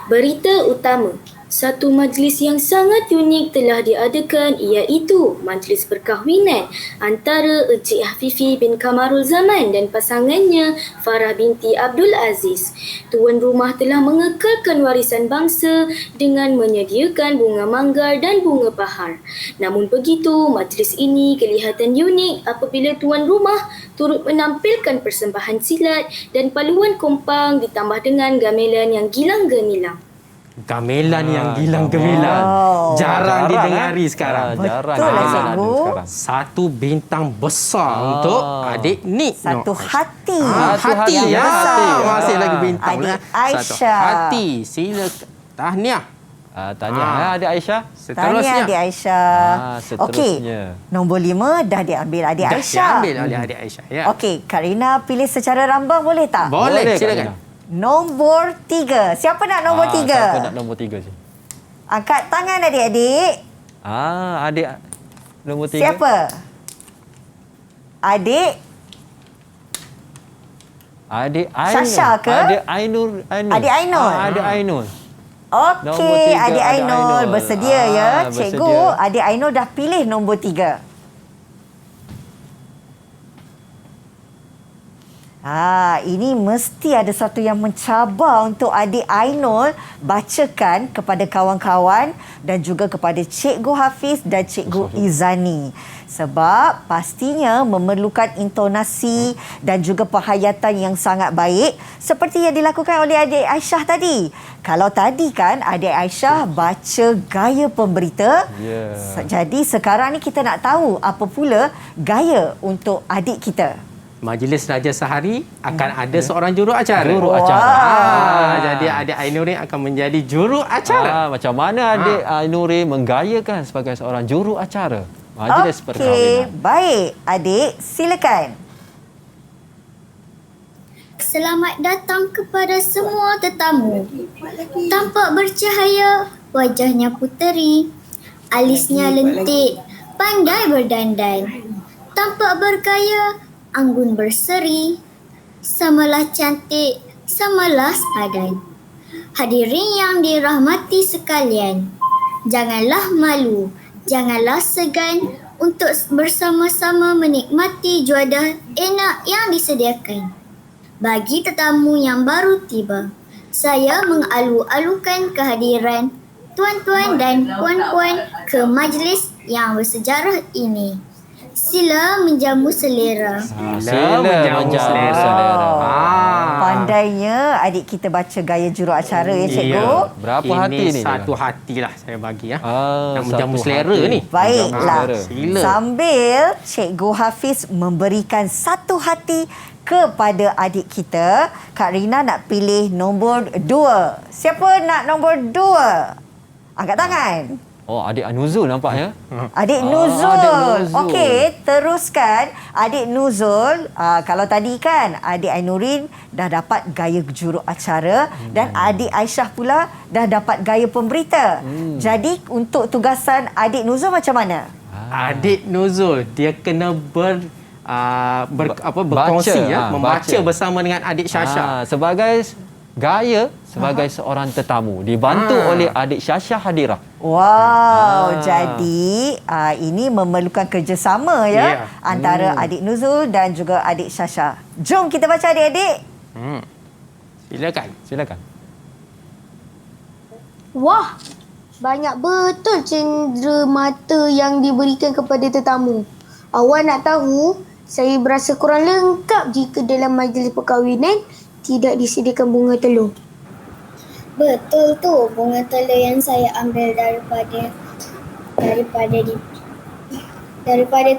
Berita utama. Satu majlis yang sangat unik telah diadakan iaitu majlis perkahwinan antara Encik Hafifi bin Kamarul Zaman dan pasangannya Farah binti Abdul Aziz. Tuan rumah telah mengekalkan warisan bangsa dengan menyediakan bunga manggar dan bunga pahar. Namun begitu, majlis ini kelihatan unik apabila tuan rumah turut menampilkan persembahan silat dan paluan kompang ditambah dengan gamelan yang gilang gemilang. Gamelan yang gilang gemilang. Wow. Jarang didengari sekarang. Jarang Betul lah, gamelan ada cikgu. sekarang. Satu bintang besar untuk adik Nik. Satu hati. Satu hati hati, ya. hati. Masih lagi bintang. Adik Satu Aisyah. hati. Sila tahniah. Tanya adik Aisyah. Tahniah Seterusnya. adik Aisyah. Seterusnya. Okey. Nombor 5 dah diambil adik Dah Aisyah. diambil oleh adik Aisyah. Ya. Okey, Kak Rina pilih secara rambang boleh tak? Boleh, Boleh, Kak silakan. Rina. Nombor 3. Siapa nak nombor 3? Siapa nak nombor 3 je? Angkat tangan adik-adik. Adik nombor 3. Siapa? Adik Adik Ainur. Sasha ke? Adik Ainur. Adik Ainur. Adik Ainur. Nombor Okey, 3, adik adik Ainur Ainur. bersedia ya. Bersedia. Cikgu, adik Ainur dah pilih nombor 3. Ini mesti ada satu yang mencabar untuk adik Ainul bacakan kepada kawan-kawan dan juga kepada Cikgu Hafiz dan Cikgu Izani. Sebab pastinya memerlukan intonasi dan juga penghayatan yang sangat baik seperti yang dilakukan oleh adik Aisyah tadi. Kalau tadi kan adik Aisyah baca gaya pemberita. Jadi sekarang ni kita nak tahu apa pula gaya untuk adik kita. Majlis Raja Sehari akan ada seorang juru acara. Juru acara. Jadi adik Ainuri akan menjadi juru acara. Macam mana adik Ainuri menggayakan sebagai seorang juru acara majlis perkahwinan? Baik. Adik, silakan. Selamat datang kepada semua tetamu. Tampak bercahaya, wajahnya puteri. Alisnya lentik, pandai berdandan. Tampak bergaya, anggun berseri. Samalah cantik, samalah sepadan. Hadirin yang dirahmati sekalian, janganlah malu, janganlah segan untuk bersama-sama menikmati juadah enak yang disediakan. Bagi tetamu yang baru tiba, saya mengalu-alukan kehadiran tuan-tuan dan puan-puan ke majlis yang bersejarah ini. Sila menjamu selera. Sila menjamu selera. Pandainya adik kita baca gaya juru acara ya cikgu. Ya. Berapa Ini hati ni? satu hatilah saya bagi ya. Nak Satu menjamu selera hati. ni. Baiklah. Sila. Sambil Cikgu Hafiz memberikan satu hati kepada adik kita, Kak Rina nak pilih nombor 2. Siapa nak nombor 2? Angkat tangan. Adik Nuzul nampaknya. Adik Nuzul. Adik Nuzul. Okey, teruskan. Adik Nuzul, kalau tadi kan adik Ainurin dah dapat gaya juru acara dan adik Aisyah pula dah dapat gaya pemberita. Jadi untuk tugasan adik Nuzul macam mana? Adik Nuzul dia kena berkongsi baca, membaca baca bersama dengan adik Syasha. Sebagai gaya sebagai seorang tetamu dibantu oleh adik Syasha Hadirah. Wow, jadi ini memerlukan kerjasama ya antara adik Nuzul dan juga adik Syasha. Jom kita baca adik-adik. Silakan. Wah, banyak betul cendera mata yang diberikan kepada tetamu. Awak nak tahu, saya berasa kurang lengkap jika dalam majlis perkahwinan tidak disediakan bunga telur. Betul tu, bunga telur yang saya ambil daripada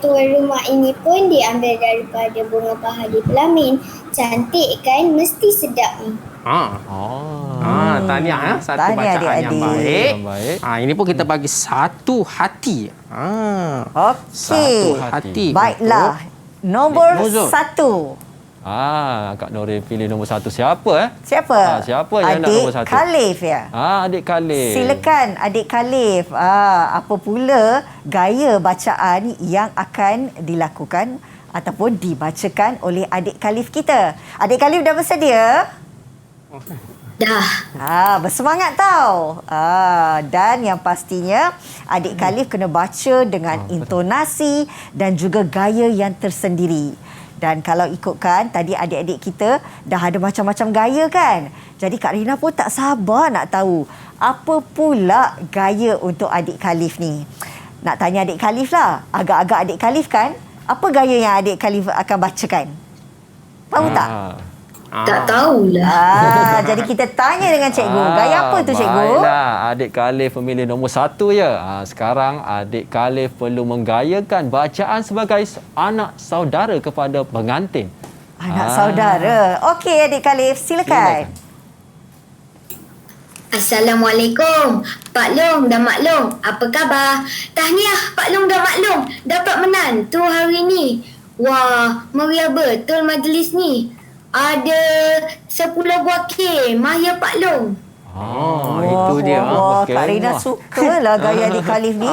tuan rumah ini pun diambil daripada bunga pahadi pelamin. Cantik kan? Mesti sedap ni. Tahniah satu Tahniah bacaan yang baik. baik. Ini pun kita bagi satu hati. Okey. Satu hati. Baiklah. Nombor Nuzul. 1. Kak Nurul pilih nombor 1 siapa Siapa? Siapa yang nak Adik nombor 1? Khalif ya? Adik Khalif. Silakan adik Khalif. Apa pula gaya bacaan yang akan dilakukan ataupun dibacakan oleh adik Khalif kita? Adik Khalif dah bersedia? Dah. Bersemangat tau. Dan yang pastinya adik Khalif kena baca dengan intonasi dan juga gaya yang tersendiri. Dan kalau ikutkan tadi adik-adik kita dah ada macam-macam gaya kan. Jadi Kak Rina pun tak sabar nak tahu apa pula gaya untuk adik Khalif ni. Nak tanya adik Khalif lah. Agak-agak adik Khalif kan. Apa gaya yang adik Khalif akan bacakan? Tahu tak? Tak tahulah. Jadi kita tanya dengan cikgu. Gaya apa tu cikgu? Baiklah, adik Khalif memilih nombor 1 ya. Sekarang adik Khalif perlu menggayakan bacaan sebagai anak saudara kepada pengantin. Anak saudara. Okey adik Khalif, silakan. Assalamualaikum. Pak Long dan Mak Long, apa khabar? Tahniah Pak Long dan Mak Long dapat menantu hari ni. Wah, meriah betul majlis ni. Ada 10 buah kemah ya Pak Long. Itu dia. Kak Rina sukalah gaya adik Khalif ni.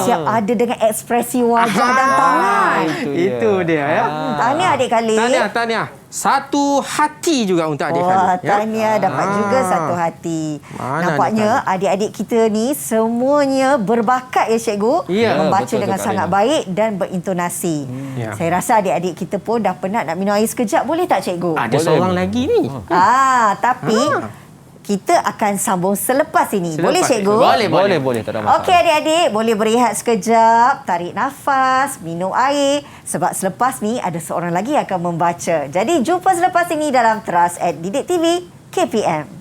Siap ada dengan ekspresi wajah dan tangan. Itu dia ya. Tahniah adik Khalif. Tahniah. Satu hati juga untuk adik Khalif. Tahniah dapat juga satu hati. Nampaknya adik-adik kita ni semuanya berbakat ya cikgu. Membaca betul dengan sangat baik dan berintonasi. Saya rasa adik-adik kita pun dah penat nak minum air sekejap. Boleh tak cikgu? Ada seorang lagi ni. Tapi kita akan sambung selepas ini. Boleh cikgu? Boleh, tak ada masalah. Okey adik-adik, boleh berehat sekejap, tarik nafas, minum air. Sebab selepas ni ada seorang lagi yang akan membaca. Jadi jumpa selepas ini dalam Teras at Didik TV KPM.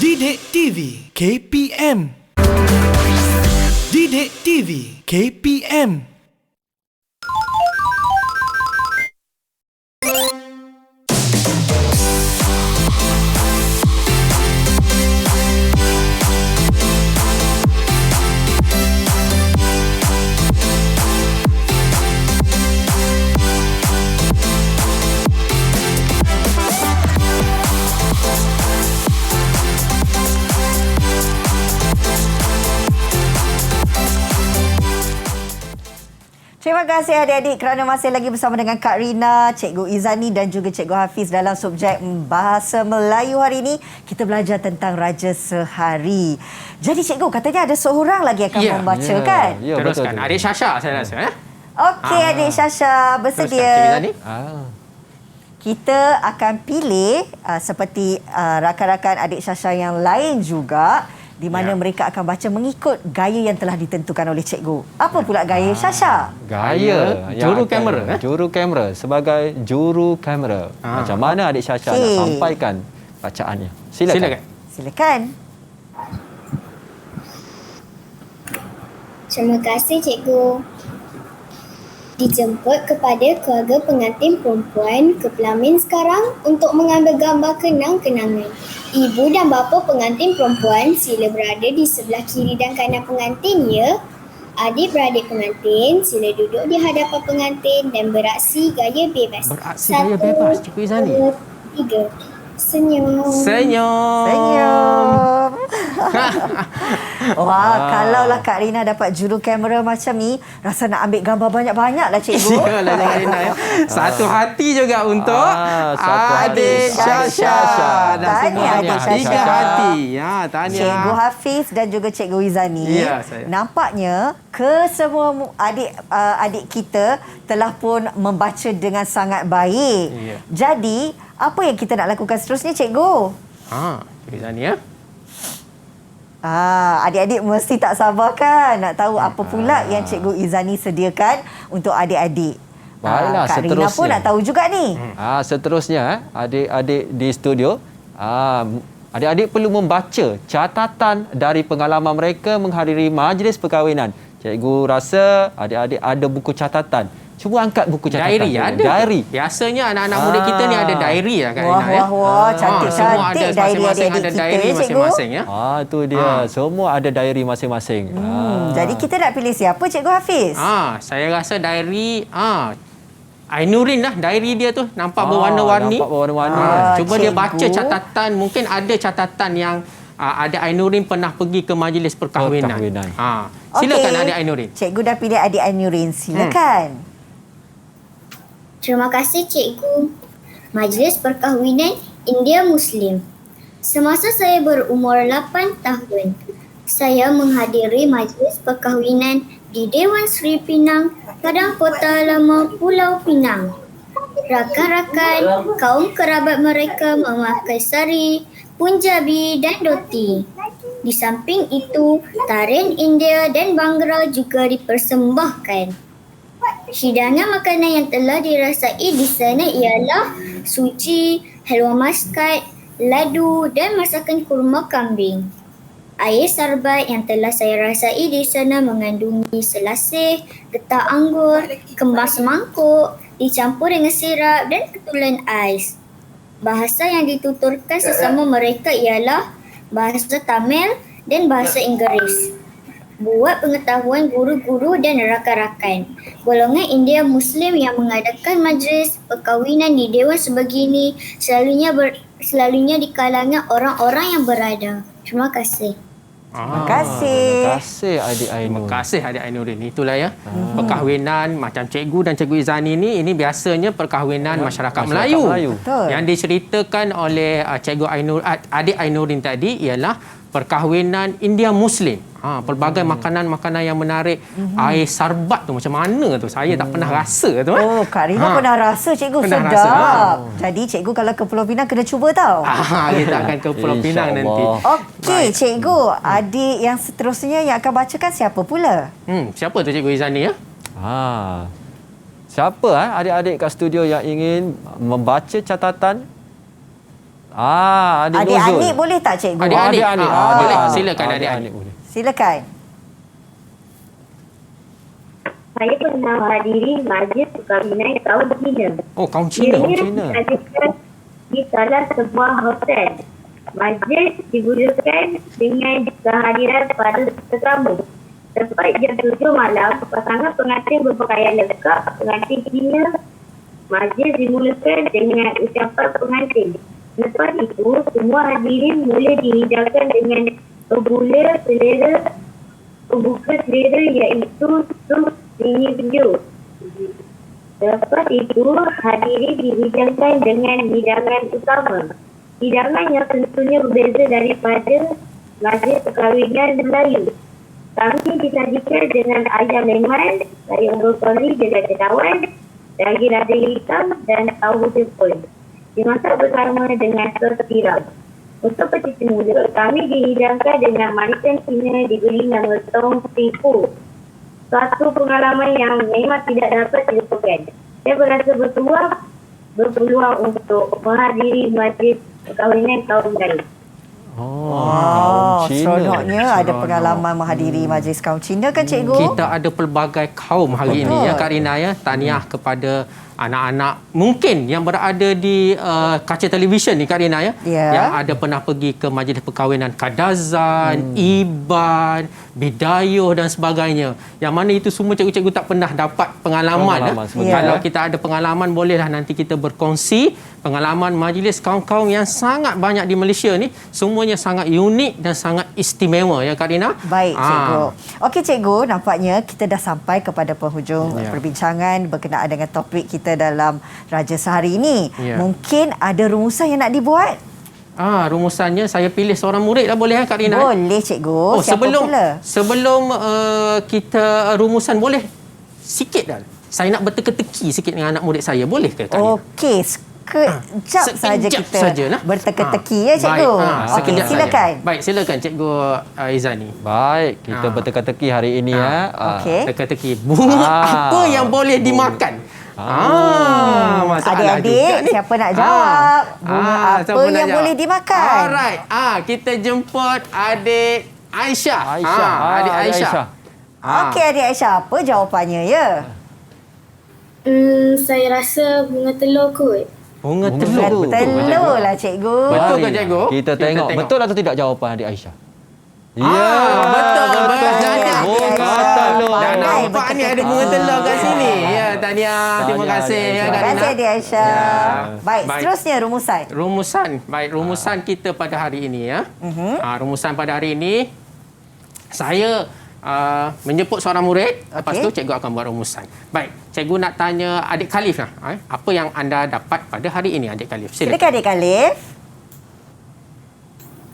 Didik TV KPM. Didik TV KPM. Terima kasih adik-adik kerana masih lagi bersama dengan Kak Rina, Cikgu Izani dan juga Cikgu Hafiz dalam subjek Bahasa Melayu hari ini. Kita belajar tentang Raja Sehari. Jadi Cikgu katanya ada seorang lagi akan membaca kan? Teruskan. Adik Syasha saya rasa. Okey adik Syasha, bersedia? Kita akan pilih seperti rakan-rakan adik Syasha yang lain juga di mana mereka akan baca mengikut gaya yang telah ditentukan oleh cikgu. Apa pula gaya Syasha? Gaya juru kamera. Juru kamera sebagai juru kamera. Macam mana adik Syasha nak sampaikan bacaannya? Silakan. Terima kasih cikgu. Dijemput kepada keluarga pengantin perempuan ke pelamin sekarang untuk mengambil gambar kenang-kenangan. Ibu dan bapa pengantin perempuan sila berada di sebelah kiri dan kanan pengantin ya. Adik-beradik pengantin sila duduk di hadapan pengantin dan beraksi gaya bebas. Beraksi gaya bebas, Cikgu Izani. 1, 2, 3. Senyum. Senyum. Senyum. Wah, kalaulah Kak Rina dapat juru kamera macam ni, rasa nak ambil gambar banyak-banyak lah cikgu. Yalah, Cikgu Rina ya. Satu hati juga untuk satu hati. adik Syasha. Dan semua Tahniah, adik Syasha. tiga hati. Ya, tahniah. Cikgu Hafiz dan juga Cikgu Izani. Ya, saya. Nampaknya kesemua adik kita telah pun membaca dengan sangat baik. Ya. Jadi, apa yang kita nak lakukan seterusnya, Cikgu? Cikgu Izani ya. Adik-adik mesti tak sabar kan nak tahu apa pula yang Cikgu Izani sediakan untuk adik-adik. Baiklah, Kak Rina seterusnya. pun nak tahu juga ni. Seterusnya, adik-adik di studio, adik-adik perlu membaca catatan dari pengalaman mereka menghadiri majlis perkahwinan. Cikgu rasa adik-adik ada buku catatan. Cuba angkat buku catatan. Diary ada. Diary. Biasanya anak-anak muda kita ni ada diary lah Kak Wah, Rina ya. wah, wah. Semua Cantik-cantik ada diary masing-masing adik-adik ada kita diary ya, Cikgu. masing-masing ya. Itu dia. Semua ada diary masing-masing. Jadi kita nak pilih siapa, Cikgu Hafiz? Saya rasa diary Ainurin lah diary dia tu nampak berwarna-warni. Nampak berwarna-warni. Cuba dia cikgu. baca catatan, mungkin ada catatan yang ada Ainurin pernah pergi ke majlis perkahwinan. Silakan Okey. adik Ainurin. Cikgu dah pilih adik Ainurin. Silakan. Terima kasih cikgu. Majlis perkahwinan India Muslim. Semasa saya berumur 8 tahun, saya menghadiri majlis perkahwinan di Dewan Seri Pinang, Padang Kota Lama, Pulau Pinang. Rakan-rakan, kaum kerabat mereka memakai sari, punjabi dan dhoti. Di samping itu, tarian India dan Bhangra juga dipersembahkan. Hidangan makanan yang telah dirasai di sana ialah suci, halwa maskat, ladu dan masakan kurma kambing. Air sarbat yang telah saya rasai di sana mengandungi selasih, getah anggur, kembang semangkuk, dicampur dengan sirap dan ketulan ais. Bahasa yang dituturkan sesama mereka ialah bahasa Tamil dan bahasa Inggeris. Buat pengetahuan guru-guru dan rakan-rakan, golongan India Muslim yang mengadakan majlis perkahwinan di Dewan sebegini selalunya di kalangan orang-orang yang berada. Terima kasih. Terima kasih. Terima kasih adik Ainur. Terima kasih adik Ainurin. Itulah ya. Perkahwinan macam cikgu dan cikgu Izani ni, ini biasanya perkahwinan masyarakat Melayu. Betul. Yang diceritakan oleh cikgu adik Ainurin tadi ialah perkahwinan India Muslim. Pelbagai makanan-makanan yang menarik. Air sarbat tu macam mana tu? Saya tak pernah rasa tu. Oh, Kak Rina pernah rasa, cikgu. Pernah Sedap. rasa, Jadi cikgu kalau ke Pulau Pinang kena cuba tau. Kita akan ke Pulau Pinang nanti. InsyaAllah. Okey, cikgu. Adik yang seterusnya yang akan bacakan siapa pula? Siapa tu cikgu Izani ya? Siapa adik-adik kat studio yang ingin membaca catatan? Adik Nuzul. Adik-adik boleh tak, cikgu? Adik-adik. Boleh. Adik-adik. Silakan adik-adik. boleh. Silakan. Saya pernah menghadiri majlis perkahwinan kaum Cina. Oh, kaum Cina. Ia diadakan di salah sebuah hotel. Majlis dimulakan dengan kehadiran para tetamu. Tepat jam 7 malam, pasangan pengantin berpakaian lengkap pengantin Cina. Majlis dimulakan dengan ucapan pengantin. Lepas itu, semua hadirin mula dihidangkan dengan pembuka selera iaitu sup ini video. Lepas itu, hadirin dihidangkan dengan hidangan utama. Hidangan yang tentunya berbeza daripada majlis perkahwinan Melayu. Kami disajikan dengan ayam leman, sayur brokoli dengan cendawan, daging lada hitam dan tahu jepun. Dimasak bersama dengan sos tiram. Untuk pencuci mulut, kami dihidangkan dengan manisan Cina diberi nama Tong Tipu. Satu pengalaman yang memang tidak dapat dilupakan. Saya berasa berpeluang untuk menghadiri majlis perkahwinan kaum Melayu. Wow, seronoknya ada pengalaman menghadiri majlis kaum Cina kan, cikgu? Kita ada pelbagai kaum hari ini ya Kak Rina ya. Tahniah kepada anak-anak mungkin yang berada di kaca televisyen ni Kak Rina ya. Ya, ada pernah pergi ke majlis perkahwinan Kadazan, Iban, Bidayuh dan sebagainya. Yang mana itu semua cikgu-cikgu tak pernah dapat pengalaman. Kalau kita ada pengalaman, bolehlah nanti kita berkongsi pengalaman majlis kaum-kaum yang sangat banyak di Malaysia ni. Semuanya sangat unik dan sangat istimewa ya Kak Rina. Baik cikgu. Okey cikgu, nampaknya kita dah sampai kepada penghujung perbincangan berkenaan dengan topik kita dalam Raja Sehari ini. Mungkin ada rumusan yang nak dibuat? Rumusannya saya pilih seorang murid lah, boleh Kak Rina? Boleh cikgu. Sebelum kita rumusan, boleh sikit dah. Saya nak berteka-teki sikit dengan anak murid saya. Boleh ke Kak Rina? Okey, sekejap saja kita berteka-teki ya cikgu. Okey, silakan. Baik, silakan Cikgu Izani. Baik, kita berteka-teki hari ini ya. Teka-teki. Bunga apa yang boleh dimakan? Adik-adik, siapa nak jawab? Bunga apa yang boleh dimakan? Alright. Kita jemput adik Aisyah. Adik Aisyah. Okey, adik Aisyah, apa jawapannya ya? Saya rasa bunga telur kot. Bunga telur. Telur lah cikgu. Betul ke cikgu? Kita tengok betul atau tidak jawapan adik Aisyah. Betul. Bunga telur. Dan nampak ni ada bunga telur kat sini. Ya, tahniah. Terima kasih ya Kak Rina. Terima kasih adik Aisyah. Baik, seterusnya rumusan. Baik, rumusan kita pada hari ini ya. Rumusan pada hari ini, saya menjemput seorang murid, lepas tu cikgu akan buat rumusan. Baik, cikgu nak tanya adik Khalif lah. Apa yang anda dapat pada hari ini adik Khalif? Silakan adik Khalif.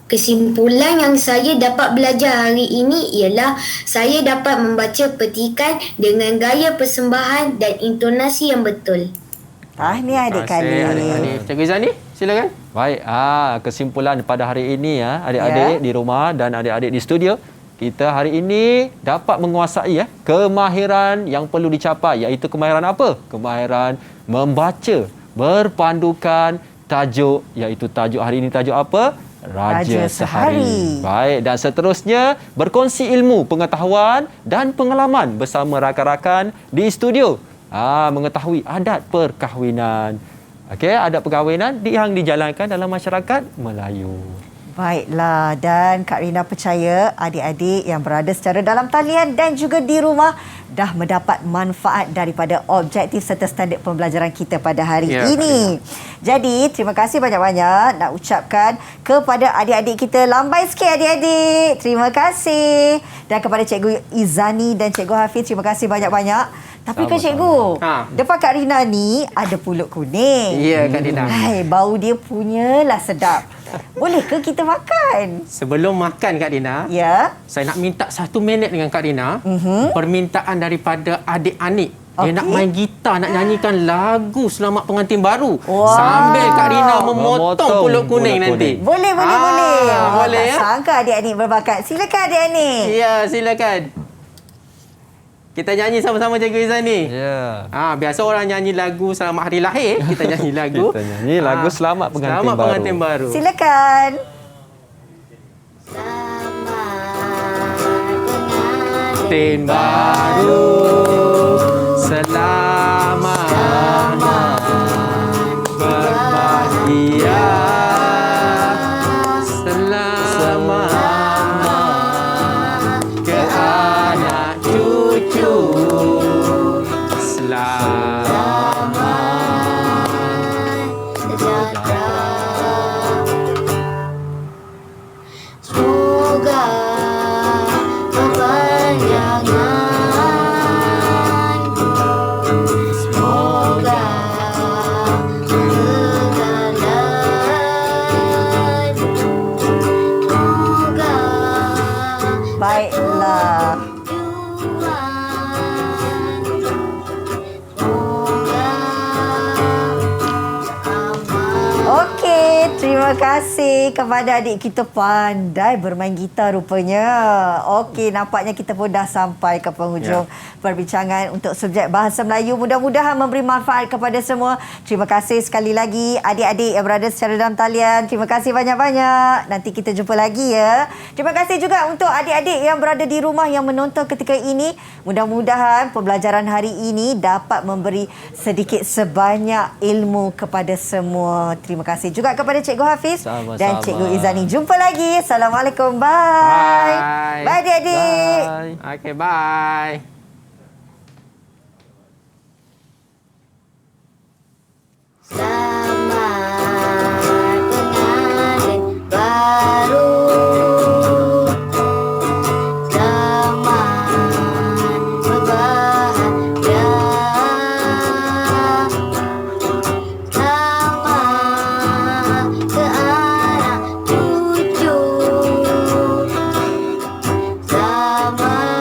Kesimpulan yang saya dapat belajar hari ini ialah saya dapat membaca petikan dengan gaya persembahan dan intonasi yang betul. Ni adik Khalif. Cikgu Izani, silakan. Baik, kesimpulan pada hari ini ya, adik-adik di rumah dan adik-adik di studio. Kita hari ini dapat menguasai kemahiran yang perlu dicapai, iaitu kemahiran apa? Kemahiran membaca berpandukan tajuk, iaitu tajuk hari ini tajuk apa? Raja Sehari. Baik, dan seterusnya berkongsi ilmu, pengetahuan dan pengalaman bersama rakan-rakan di studio. Mengetahui adat perkahwinan. Adat perkahwinan yang dijalankan dalam masyarakat Melayu. Baiklah, dan Kak Rina percaya adik-adik yang berada secara dalam talian dan juga di rumah dah mendapat manfaat daripada objektif serta standard pembelajaran kita pada hari ini. Jadi, terima kasih banyak-banyak nak ucapkan kepada adik-adik kita. Lambai sikit adik-adik. Terima kasih. Dan kepada Cikgu Izani dan Cikgu Hafiz, terima kasih banyak-banyak. Tapi kan cikgu, depan Kak Rina ni ada pulut kuning. Ya, Kak Rina. Bau dia punyalah sedap. Boleh ke kita makan? Sebelum makan Kak Rina, saya nak minta 1 minit dengan Kak Rina. Permintaan daripada adik Anik. Dia nak main gitar, nak nyanyikan lagu Selamat Pengantin Baru. Sambil Kak Rina memotong pulut kuning nanti. Boleh. Boleh ya? Tak sangka adik Anik berbakat. Silakan adik Anik. Ya, silakan. Kita nyanyi sama-sama Cikgu Izani. Ya. Biasa orang nyanyi lagu Selamat Hari Lahir, kita nyanyi lagu. Kita nyanyi lagu Selamat Pengantin Baru. Silakan. Pengantin baru. Selamat berbahagia. Selamat ke anak cucu. Semoga berpanjangan. kasih kepada adik kita, pandai bermain gitar rupanya. Okey, nampaknya kita pun dah sampai ke penghujung perbincangan untuk subjek bahasa Melayu. Mudah-mudahan memberi manfaat kepada semua. Terima kasih sekali lagi adik-adik yang berada secara dalam talian. Terima kasih banyak-banyak. Nanti kita jumpa lagi ya. Terima kasih juga untuk adik-adik yang berada di rumah yang menonton ketika ini. Mudah-mudahan pembelajaran hari ini dapat memberi sedikit sebanyak ilmu kepada semua. Terima kasih juga kepada Cikgu Hafiz dan Cikgu Izani. Jumpa lagi. Assalamualaikum. Bye. Bye adik-adik. Bye. Okay, bye. Selamat pengantin baru. Selamat berbahagia. Selamat ke anak cucu. Selamat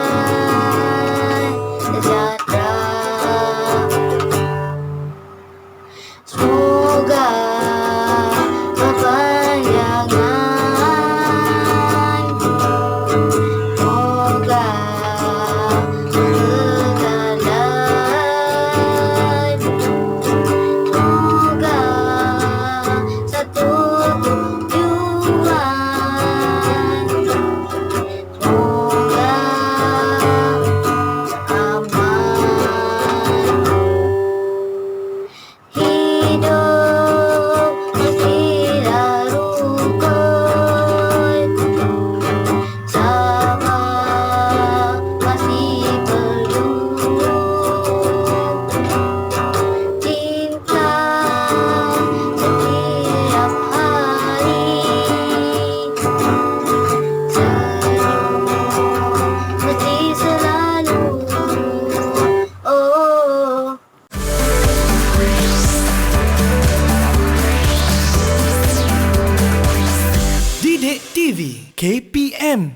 sejahtera. Semoga berpanjangan, semoga kekalahan, semoga satu tujuan, semoga aman. Hidup mestilah rukun, sama masih perlu cinta setiap hari, senyum mesti selalu. Oh. Didik TV KPM